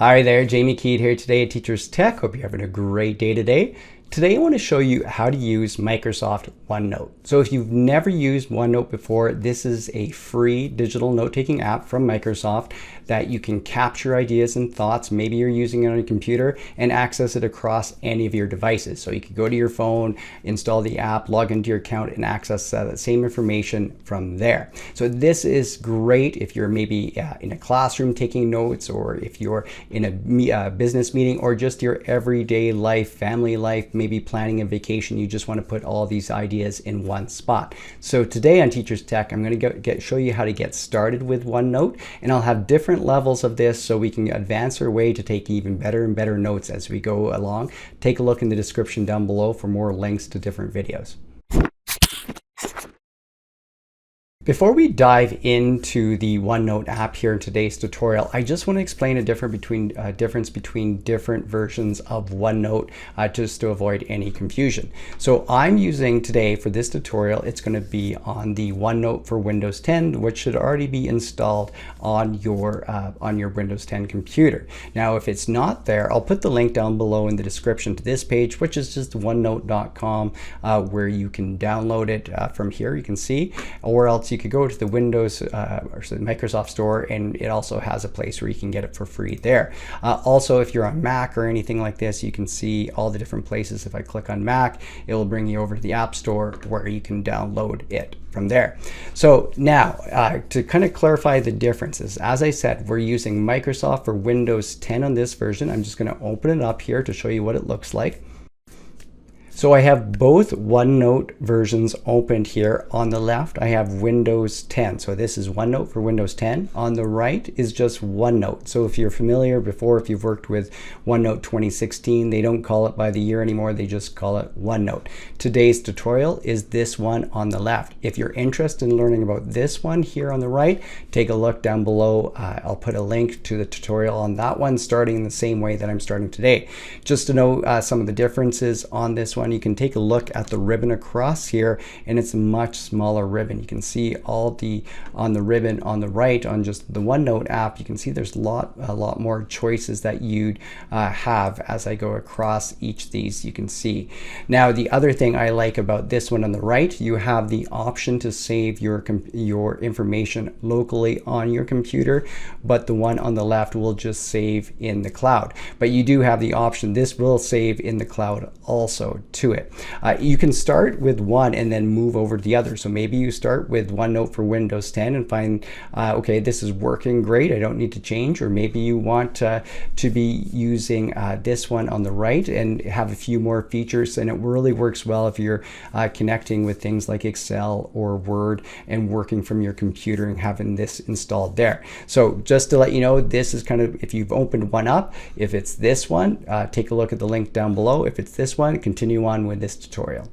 Hi there, Jamie Keed here today at Teachers Tech. Hope you're having a great day today. Today I want to show you how to use Microsoft OneNote. So if you've never used OneNote before, this is a free digital note-taking app from Microsoft that you can capture ideas and thoughts. Maybe you're using it on your computer and access it across any of your devices. So you can go to your phone, install the app, log into your account and access that same information from there. So this is great if you're maybe in a classroom taking notes, or if you're in a business meeting, or just your everyday life, family life, maybe planning a vacation. You just want to put all these ideas in one spot. So today on Teachers Tech, I'm going to show you how to get started with OneNote, and I'll have different levels of this so we can advance our way to take even better and better notes as we go along. Take a look in the description down below for more links to different videos. Before we dive into the OneNote app here in today's tutorial, I just want to explain a difference between different versions of OneNote just to avoid any confusion. So I'm using today for this tutorial, it's going to be on the OneNote for Windows 10, which should already be installed on your Windows 10 computer. Now, if it's not there, I'll put the link down below in the description to this page, which is just onenote.com, where you can download it from here. You can see, or else you could go to the Windows or the Microsoft Store, and it also has a place where you can get it for free there. Also, if you're on Mac or anything like this, you can see all the different places. If I click on Mac, it will bring you over to the App Store where you can download it from there. So now to kind of clarify the differences, as I said, we're using Microsoft for Windows 10 on this version. I'm just going to open it up here to show you what it looks like. So I have both OneNote versions opened here. On the left, I have Windows 10. So this is OneNote for Windows 10. On the right is just OneNote. So if you're familiar before, if you've worked with OneNote 2016, they don't call it by the year anymore. They just call it OneNote. Today's tutorial is this one on the left. If you're interested in learning about this one here on the right, take a look down below. I'll put a link to the tutorial on that one, starting in the same way that I'm starting today. Just to know some of the differences on this one, you can take a look at the ribbon across here, and it's a much smaller ribbon. You can see on the ribbon on the right on just the OneNote app, you can see there's a lot more choices that you'd have as I go across each of these. You can see. Now, the other thing I like about this one on the right, you have the option to save your information locally on your computer, but the one on the left will just save in the cloud. But you do have the option, this will save in the cloud also to it. You can start with one and then move over to the other. So maybe you start with OneNote for Windows 10 and find, okay, this is working great, I don't need to change. Or maybe you want to be using this one on the right and have a few more features, and it really works well if you're connecting with things like Excel or Word and working from your computer and having this installed there. So just to let you know, this is kind of, if you've opened one up, if it's this one, take a look at the link down below. If it's this one, continue on with this tutorial.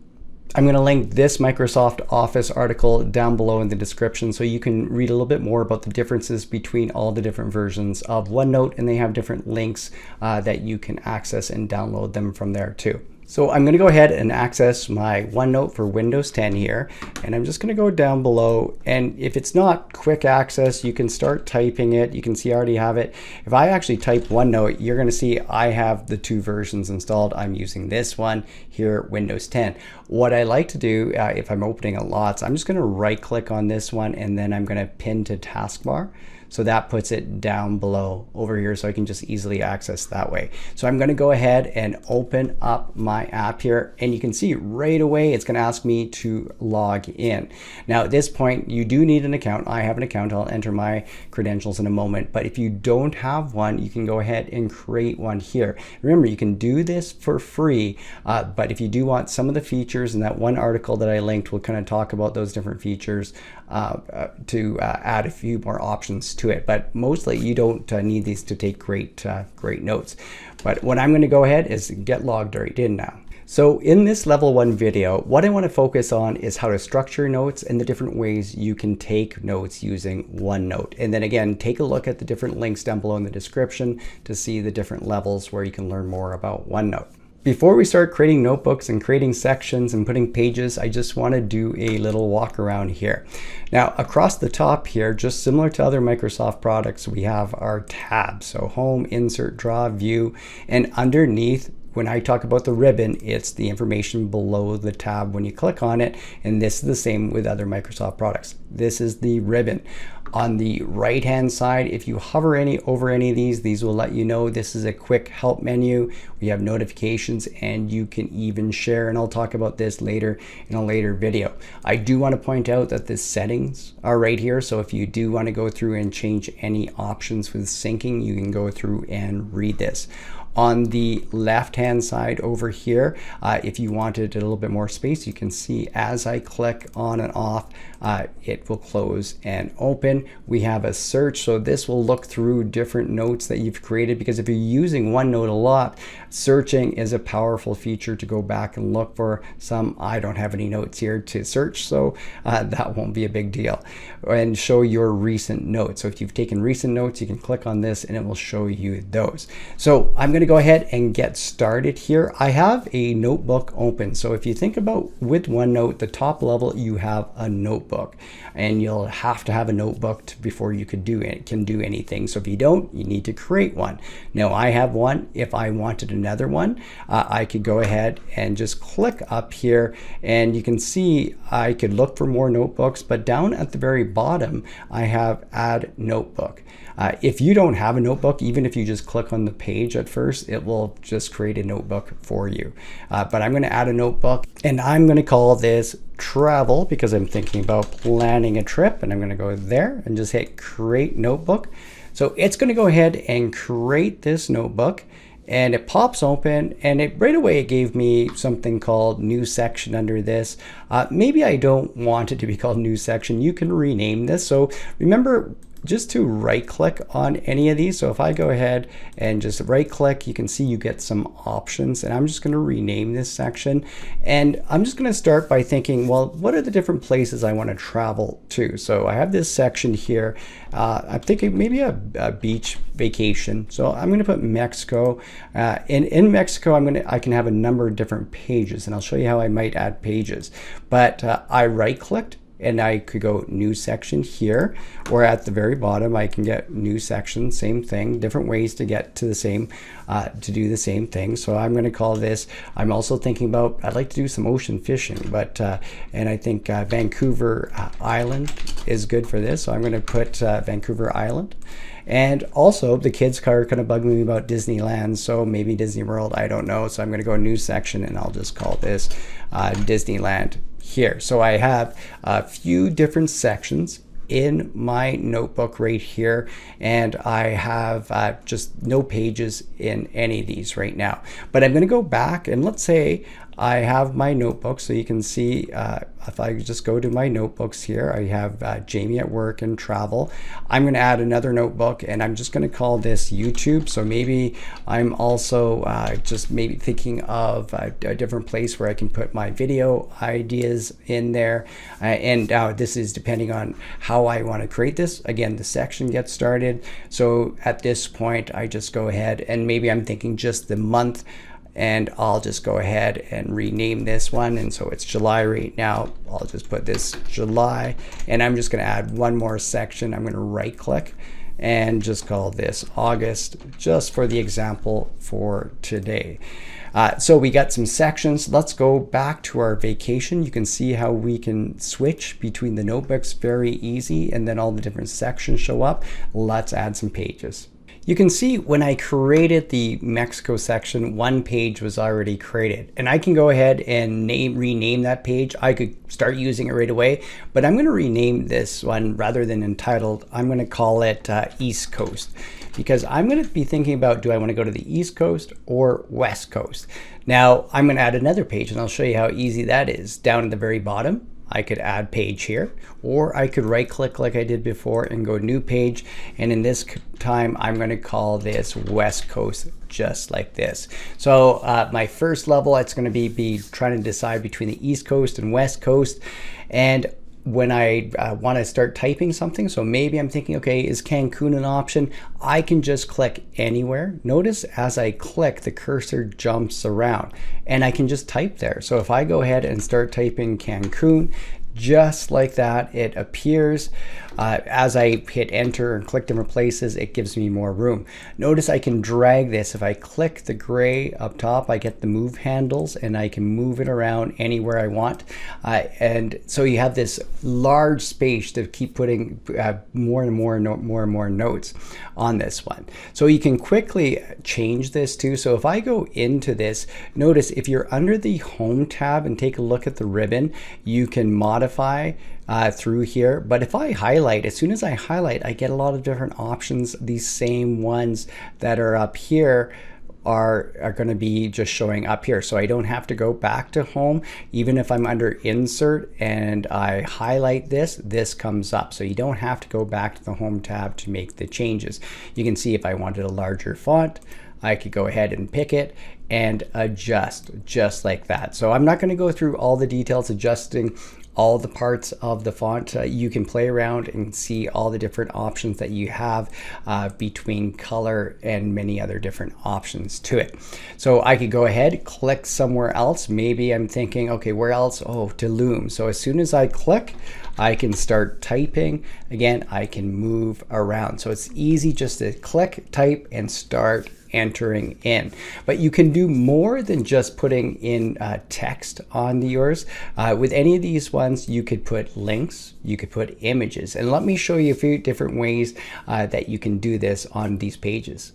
I'm going to link this Microsoft Office article down below in the description so you can read a little bit more about the differences between all the different versions of OneNote, and they have different links that you can access and download them from there too. So I'm going to go ahead and access my OneNote for Windows 10 here, and I'm just going to go down below, and if it's not quick access, you can start typing it. You can see I already have it. If I actually type OneNote, you're going to see I have the two versions installed. I'm using this one here, Windows 10. What I like to do if I'm opening a lot, I'm just going to right click on this one, and then I'm going to pin to taskbar. So that puts it down below over here, so I can just easily access that way. So I'm going to go ahead and open up my app here, and you can see right away it's going to ask me to log in. Now at this point, you do need an account. I have an account. I'll enter my credentials in a moment, but if you don't have one, you can go ahead and create one here. Remember, you can do this for free, but if you do want some of the features, and that one article that I linked will kind of talk about those different features to add a few more options to it, but mostly you don't need these to take great notes. But what I'm going to go ahead is get logged right in now. So in this level 1 video, what I want to focus on is how to structure notes and the different ways you can take notes using OneNote. And then again, take a look at the different links down below in the description to see the different levels where you can learn more about OneNote. Before we start creating notebooks and creating sections and putting pages, I just want to do a little walk around here. Now, across the top here, just similar to other Microsoft products, we have our tabs. So Home, Insert, Draw, View, and underneath, when I talk about the ribbon, it's the information below the tab when you click on it, and this is the same with other Microsoft products. This is the ribbon. On the right hand side, if you hover over any of these will let you know this is a quick help menu. We have notifications, and you can even share, and I'll talk about this later in a later video. I do want to point out that the settings are right here, so if you do want to go through and change any options with syncing, you can go through and read this. On the left hand side over here, if you wanted a little bit more space, you can see as I click on and off, it will close and open. We have a search, so this will look through different notes that you've created, because if you're using OneNote a lot, searching is a powerful feature to go back and look for some. I don't have any notes here to search, so that won't be a big deal. And show your recent notes. So if you've taken recent notes, you can click on this and it will show you those. So I'm going to go ahead and get started here. I have a notebook open. So if you think about with OneNote, the top level, you have a notebook, and you'll have to have a notebook before you can do anything. So if you don't, you need to create one. Now I have one. If I wanted another one, I could go ahead and just click up here, and you can see I could look for more notebooks, but down at the very bottom, I have add notebook. If you don't have a notebook, even if you just click on the page at first, it will just create a notebook for you. But I'm going to add a notebook, and I'm going to call this travel, because I'm thinking about planning a trip, and I'm going to go there and just hit create notebook. So it's going to go ahead and create this notebook, and it pops open, and right away it gave me something called new section under this. Maybe I don't want it to be called new section. You can rename this. So remember just to right click on any of these. So if I go ahead and just right click, you can see you get some options, and I'm just going to rename this section. And I'm just going to start by thinking, well, what are the different places I want to travel to? So I have this section here. I'm thinking maybe a beach vacation. So I'm going to put Mexico. In Mexico, I can have a number of different pages, and I'll show you how I might add pages. But I right clicked, and I could go new section here, or at the very bottom I can get new section, same thing, different ways to get to the same, to do the same thing. So I'm going to call this, I'm also thinking about, I'd like to do some ocean fishing, but and I think Vancouver Island is good for this. So I'm going to put Vancouver Island. And also the kids are kind of bugging me about Disneyland, so maybe Disney World, I don't know. So I'm going to go new section, and I'll just call this Disneyland here. So I have a few different sections in my notebook right here, and I have just no pages in any of these right now. But I'm going to go back, and let's say I have my notebook, so you can see if I just go to my notebooks here, I have Jamie at work and travel. I'm going to add another notebook, and I'm just going to call this YouTube. So maybe I'm also just maybe thinking of a different place where I can put my video ideas in there. And this is depending on how I want to create this. Again, the section gets started. So at this point, I just go ahead, and maybe I'm thinking just the month, and I'll just go ahead and rename this one. And so it's July right now. I'll just put this July, and I'm just going to add one more section. I'm going to right click and just call this August, just for the example for today. So we got some sections. Let's go back to our vacation. You can see how we can switch between the notebooks very easy, and then all the different sections show up. Let's add some pages. You can see when I created the Mexico section, one page was already created, and I can go ahead and rename that page. I could start using it right away, but I'm going to rename this one, rather than entitled, I'm going to call it East Coast, because I'm going to be thinking about, do I want to go to the East Coast or West Coast? Now I'm going to add another page, and I'll show you how easy that is. Down at the very bottom, I could add page here, or I could right click like I did before and go new page. And in this time, I'm going to call this West Coast, just like this. So my first level, it's going to be trying to decide between the East Coast and West Coast. And when I want to start typing something, so maybe I'm thinking, okay, is Cancun an option? I can just click anywhere. Notice as I click, the cursor jumps around and I can just type there. So if I go ahead and start typing Cancun, just like that, it appears. As I hit enter and click different places, it gives me more room. Notice I can drag this. If I click the gray up top, I get the move handles and I can move it around anywhere I want. And so you have this large space to keep putting more and more notes on this one. So you can quickly change this too. So if I go into this, notice if you're under the home tab and take a look at the ribbon, you can modify through here. But if I highlight, as soon as I highlight, I get a lot of different options. These same ones that are up here are going to be just showing up here. So I don't have to go back to home. Even if I'm under insert and I highlight this, this comes up. So you don't have to go back to the home tab to make the changes. You can see if I wanted a larger font, I could go ahead and pick it and adjust just like that. So I'm not going to go through all the details adjusting all the parts of the font. You can play around and see all the different options that you have between color and many other different options to it. So I could go ahead, click somewhere else. Maybe I'm thinking, okay, where else? Oh, to Loom. So as soon as I click, I can start typing. Again, I can move around. So it's easy just to click, type, and start entering in. But you can do more than just putting in text on yours. With any of these ones, you could put links, you could put images. And let me show you a few different ways that you can do this on these pages.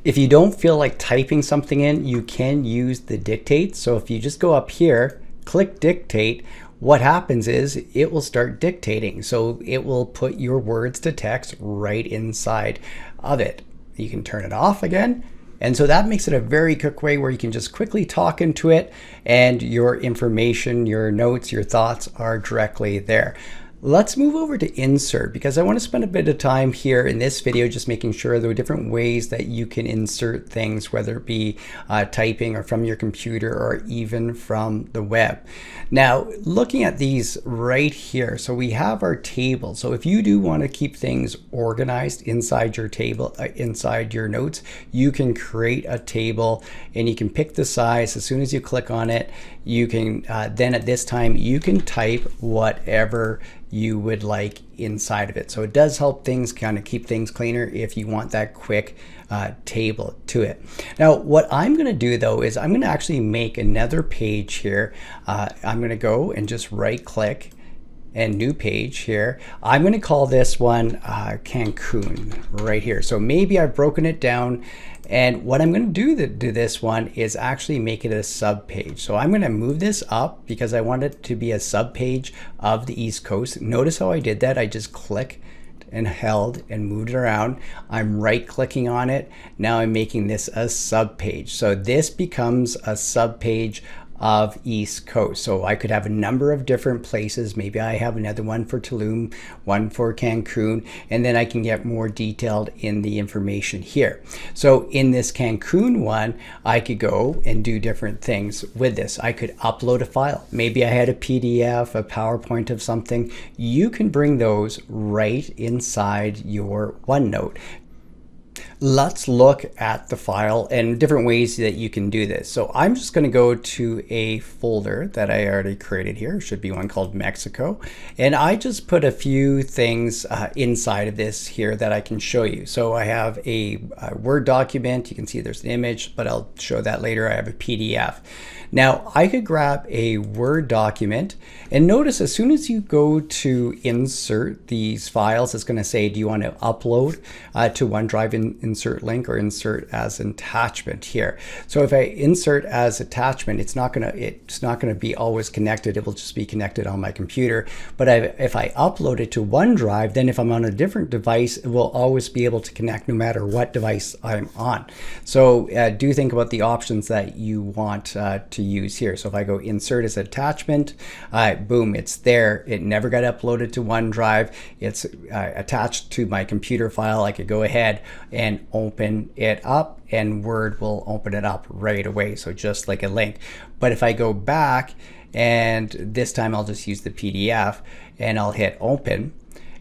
If you don't feel like typing something in, you can use the dictate. So if you just go up here, click dictate, what happens is it will start dictating. So it will put your words to text right inside of it. You can turn it off again. And so that makes it a very quick way where you can just quickly talk into it and your information, your notes, your thoughts are directly there. Let's move over to insert because I want to spend a bit of time here in this video just making sure there are different ways that you can insert things, whether it be typing or from your computer or even from the web. Now, looking at these right here, so we have our table. So if you do want to keep things organized inside your table, inside your notes, you can create a table and you can pick the size. As soon as you click on it, you can then at this time, you can type whatever you would like inside of it. So it does help things kind of keep things cleaner if you want that quick table to it. Now, what I'm going to do though is I'm going to actually make another page here. I'm going to go and just right click and new page here. I'm going to call this one Cancun right here. So maybe I've broken it down. And what I'm going to do this one is actually make it a sub page. So I'm going to move this up because I want it to be a sub page of the East Coast. Notice how I did that. I just clicked and held and moved it around. I'm right clicking on it. Now I'm making this a sub page. So this becomes a sub page of East Coast. So I could have a number of different places. Maybe I have another one for Tulum, one for Cancun, and then I can get more detailed in the information here. So in this Cancun one, I could go and do different things with this. I could upload a file. Maybe I had a PDF, a PowerPoint of something. You can bring those right inside your OneNote. Let's look at the file and different ways that you can do this. So I'm just going to go to a folder that I already created here. It should be one called Mexico. And I just put a few things inside of this here that I can show you. So I have a Word document. You can see there's an image, but I'll show that later. I have a PDF. Now I could grab a Word document and notice as soon as you go to insert these files, it's going to say, do you want to upload to OneDrive and insert link or insert as an attachment here. So if I insert as attachment, it's not going to be always connected. It will just be connected on my computer. But if I upload it to OneDrive, then if I'm on a different device, it will always be able to connect no matter what device I'm on. So do think about the options that you want to use here. So if I go insert as attachment, boom, it's there. It never got uploaded to OneDrive. It's attached to my computer file. I could go ahead and open it up and Word will open it up right away. So just like a link. But if I go back and this time I'll just use the PDF and I'll hit open.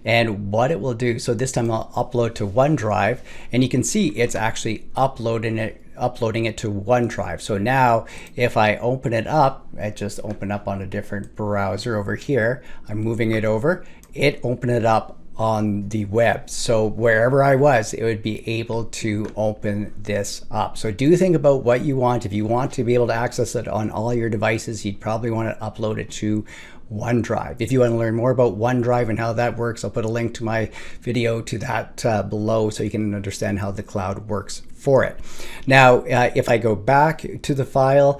And what it will do, so this time I'll upload to OneDrive, and you can see it's actually uploading it to OneDrive. So now if I open it up, I just open up on a different browser over here, I'm moving it over, it opened it up on the web. So wherever I was, it would be able to open this up. So do think about what you want. If you want to be able to access it on all your devices, you'd probably want to upload it to OneDrive. If you want to learn more about OneDrive and how that works, I'll put a link to my video to that below so you can understand how the cloud works for it. Now, if I go back to the file,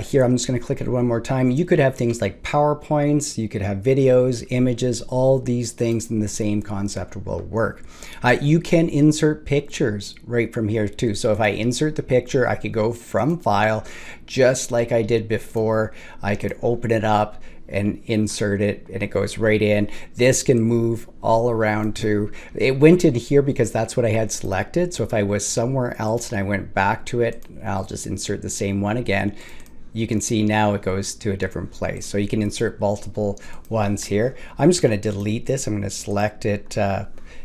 here I'm just going to click it one more time. You could have things like PowerPoints, you could have videos, images, all these things in the same concept will work. You can insert pictures right from here too. So if I insert the picture, I could go from file, just like I did before. I could open it up and insert it, and it goes right in. This can move all around too. It went in here because that's what I had selected. So if I was somewhere else and I went back to it, I'll just insert the same one again. You can see now it goes to a different place. So you can insert multiple ones here. I'm just going to delete this. I'm going to select it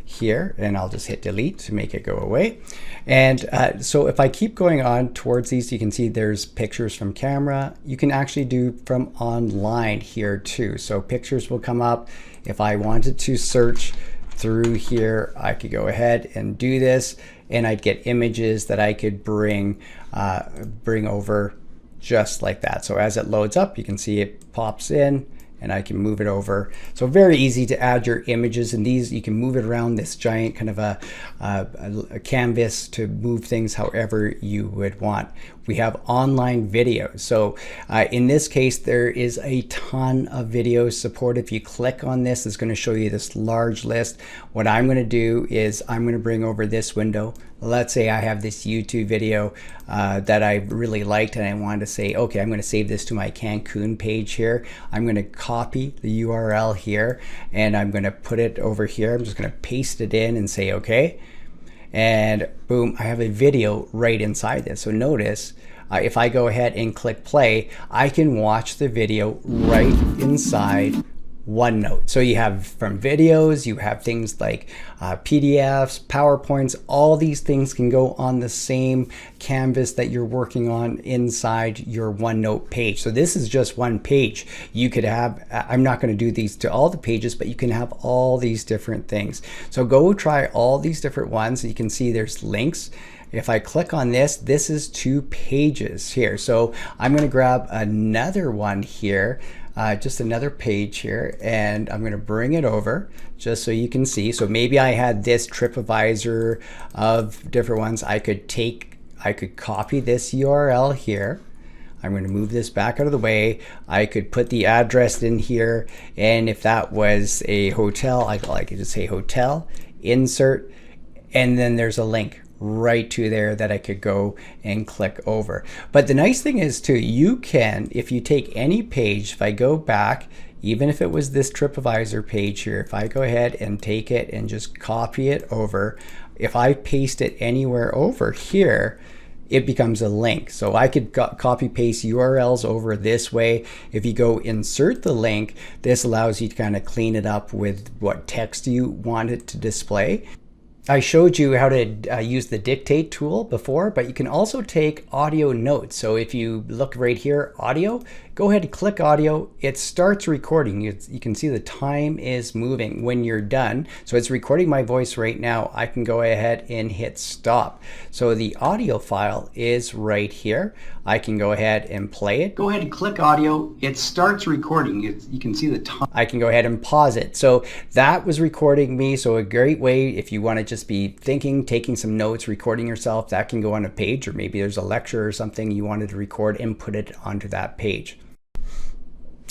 here, and I'll just hit delete to make it go away. And so if I keep going on towards these, you can see there's pictures from camera. You can actually do from online here too. So pictures will come up. If I wanted to search through here, I could go ahead and do this, and I'd get images that I could bring over just like that. So as it loads up, you can see it pops in, and I can move it over. So very easy to add your images, and these you can move it around this giant kind of a canvas to move things however you would want. We have online videos. So in this case, there is a ton of videos support. If you click on this, it's going to show you this large list. What I'm going to do is I'm going to bring over this window. Let's say I have this YouTube video that I really liked, and I wanted to say, okay, I'm going to save this to my Cancun page here. I'm going to copy the URL here, and I'm going to put it over here. I'm just going to paste it in and say, okay. And boom, I have a video right inside this. So notice, if I go ahead and click play, I can watch the video right inside OneNote. So you have from videos, you have things like PDFs, PowerPoints, all these things can go on the same canvas that you're working on inside your OneNote page. So this is just one page. You could have, I'm not going to do these to all the pages, but you can have all these different things. So go try all these different ones. You can see there's links. If I click on this, this is 2 pages here. So I'm going to grab another one here. Just another page here, and I'm going to bring it over just so you can see. So maybe I had this TripAdvisor of different ones. I could copy this URL here. I'm going to move this back out of the way. I could put the address in here, and if that was a hotel, I could just say hotel, insert, and then there's a link right to there that I could go and click over. But the nice thing is too, you can, if you take any page, if I go back, even if it was this TripAdvisor page here, if I go ahead and take it and just copy it over, if I paste it anywhere over here, it becomes a link. So I could copy paste URLs over this way. If you go insert the link, this allows you to kind of clean it up with what text you want it to display. I showed you how to use the dictate tool before, but you can also take audio notes. So if you look right here, audio, go ahead and click audio. It starts recording. You can see the time is moving when you're done. So it's recording my voice right now. I can go ahead and hit stop. So the audio file is right here. I can go ahead and play it. Go ahead and click audio. It starts recording. You can see the time. I can go ahead and pause it. So that was recording me. So a great way if you want to just be thinking, taking some notes, recording yourself, that can go on a page, or maybe there's a lecture or something you wanted to record and put it onto that page.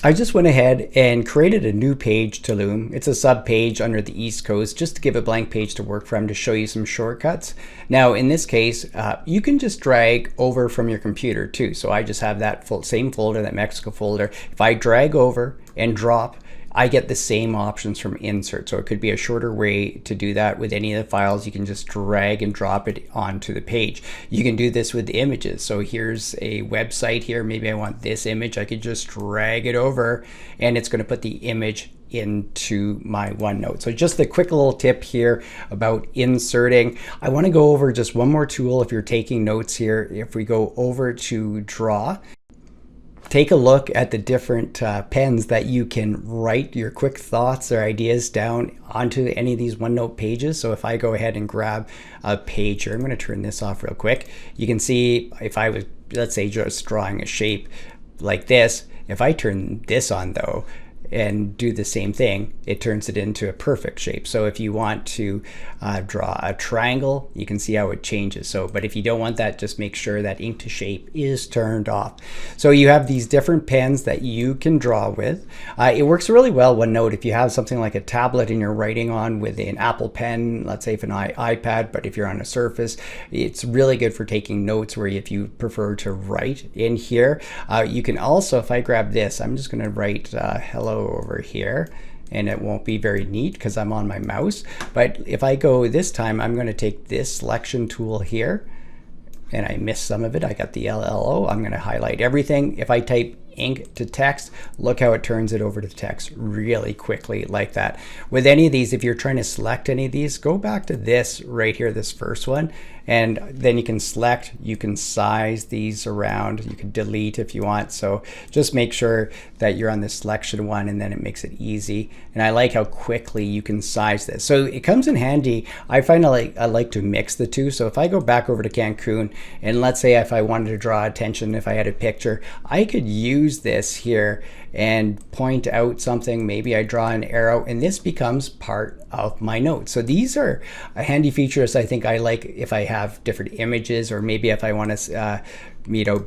I just went ahead and created a new page to Loom. It's a sub page under the East Coast, just to give a blank page to work from, to show you some shortcuts. Now in this case, you can just drag over from your computer too. So I just have that same folder, that Mexico folder. If I drag over and drop, I get the same options from insert. So it could be a shorter way to do that with any of the files. You can just drag and drop it onto the page. You can do this with images. So here's a website here. Maybe I want this image. I could just drag it over and it's going to put the image into my OneNote. So just a quick little tip here about inserting. I want to go over just one more tool if you're taking notes here. If we go over to Draw, take a look at the different pens that you can write your quick thoughts or ideas down onto any of these OneNote pages. So if I go ahead and grab a page here, I'm going to turn this off real quick. You can see if I was, let's say, just drawing a shape like this, if I turn this on though, and do the same thing, it turns it into a perfect shape. So if you want to draw a triangle, you can see how it changes. So, but if you don't want that, just make sure that ink to shape is turned off. So you have these different pens that you can draw with. It works really well, OneNote, if you have something like a tablet and you're writing on with an Apple Pen, let's say if an iPad, but if you're on a Surface, it's really good for taking notes where if you prefer to write in here. You can also, if I grab this, I'm just gonna write hello over here, and it won't be very neat because I'm on my mouse. But if I go this time, I'm going to take this selection tool here, and I missed some of it. I got the LLO. I'm going to highlight everything. If I type ink to text, look how it turns it over to text really quickly like that. With any of these, if you're trying to select any of these, go back to this right here, this first one, and then you can select, you can size these around, you can delete if you want. So just make sure that you're on the selection one, and then it makes it easy. And I like how quickly you can size this. So it comes in handy. I find I like to mix the two. So if I go back over to Cancun, and let's say if I wanted to draw attention, if I had a picture, I could use this here and point out something. Maybe I draw an arrow, and this becomes part of my note. So these are a handy features I think I like if I have different images, or maybe if I want to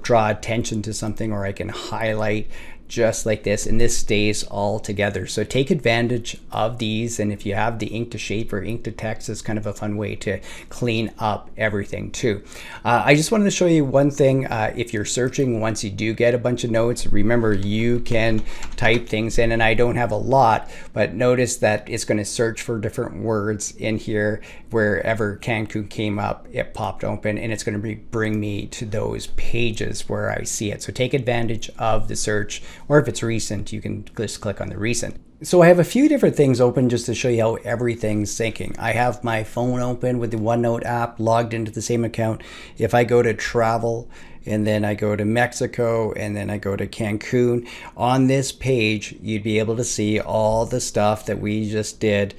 draw attention to something, or I can highlight just like this, and this stays all together. So take advantage of these, and if you have the ink to shape or ink to text, it's kind of a fun way to clean up everything too. I just wanted to show you one thing. If you're searching, once you do get a bunch of notes, remember you can type things in, and I don't have a lot, but notice that it's going to search for different words in here. Wherever Cancun came up, it popped open, and it's going to bring me to those pages where I see it. So take advantage of the search, or if it's recent, you can just click on the recent. So I have a few different things open just to show you how everything's syncing. I have my phone open with the OneNote app logged into the same account. If I go to travel, and then I go to Mexico, and then I go to Cancun, on this page, you'd be able to see all the stuff that we just did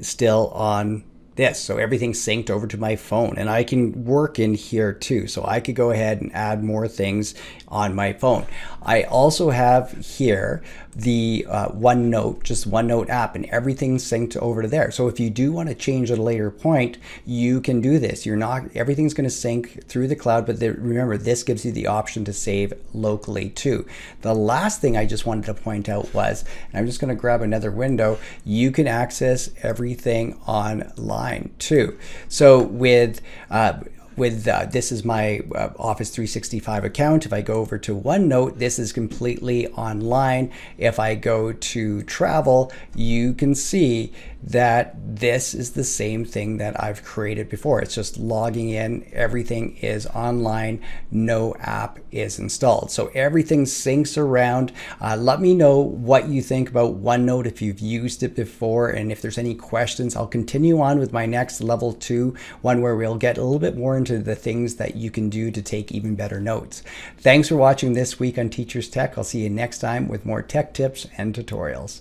still on this. So everything's synced over to my phone, and I can work in here too. So I could go ahead and add more things on my phone. I also have here the OneNote, just OneNote app, and everything's synced over to there. So if you do want to change at a later point, you can do this. Everything's going to sync through the cloud, but remember, this gives you the option to save locally too. The last thing I just wanted to point out was, and I'm just going to grab another window, you can access everything online too. So with this is my Office 365 account. If I go over to OneNote, this is completely online. If I go to travel, you can see that this is the same thing that I've created before. It's just logging in, everything is online, no app is installed. So everything syncs around. Let me know what you think about OneNote, if you've used it before, and if there's any questions. I'll continue on with my next level 2 one where we'll get a little bit more into the things that you can do to take even better notes. Thanks for watching this week on Teachers Tech. I'll see you next time with more tech tips and tutorials.